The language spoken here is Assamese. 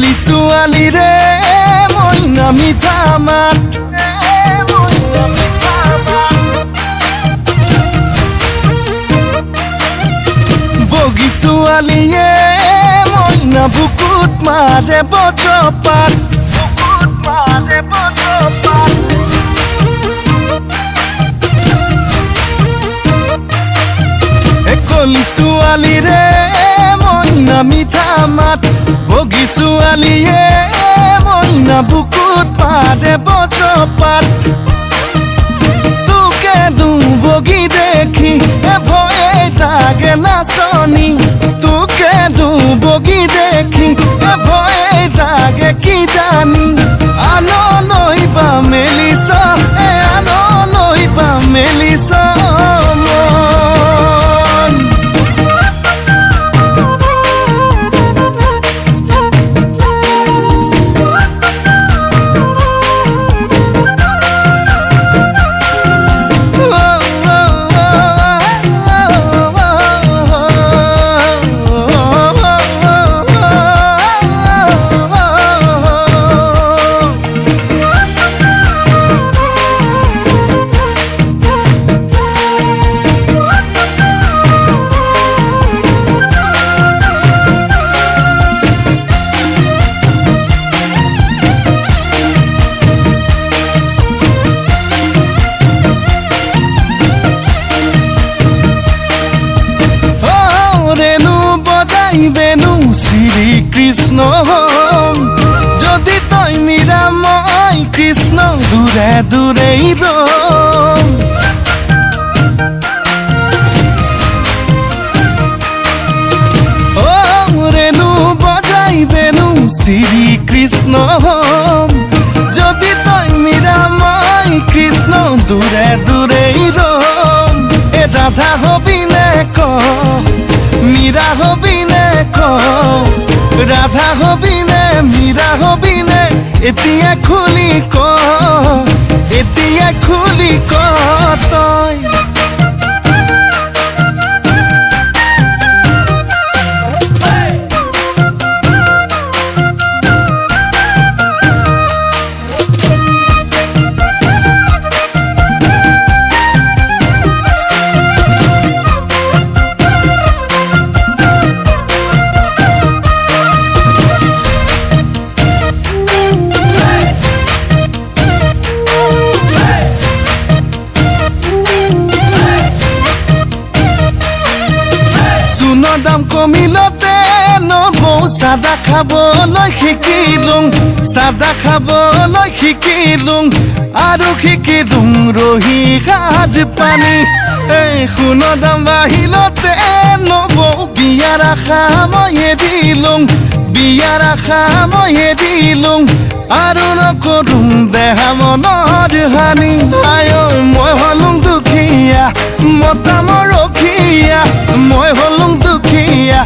কলি ছোৱালীৰে মইনা মিঠা মাত বগী ছোৱালীয়ে মইনা বুকুত মাৰে বজ্ৰপাত কলি ছোৱালীৰে মইনা মিঠা মাত বগী ছোৱালীয়ে মইনা বুকুত মাৰে বজ্ৰপাত তোকে বগী দেখি ভয়ে জাগে নাচনি তোকে বগী দেখি ভয়ে জাগে কি জানি আনলৈ বা মেলিছ আনলৈ বা মেলিছ বেনু শ্রী কৃষ্ণ যদি তই মীরা মই কৃষ্ণ দূরে দূরেই রম ও রেণু বজাই বেনু শ্রী কৃষ্ণ যদি তই মীরা মই কৃষ্ণ দূরে দূরেই রম এ রাধা হবি নে ক মীরা হবি নে ক রাধা হবি নে মীরা হবি নে এতিয়া খুলি ক তই দাম কমিলতে নবৌ চাদা খাবলৈ শিকিলুং চাদা খাবলৈ শিকিলুং আৰু শিকিলুং ৰহি সাজ পানী এই সোণৰ দাম বাঢ়িলতে নবৌ বিয়াৰ আশা মই দিলুং বিয়াৰ আশা মই দিলুং আৰু নকৰুং দেহা মনৰ হানি আয় মই হলুং দুখীয়া মতা মোৰ ৰখীয়া মই হলুং দুখীয়া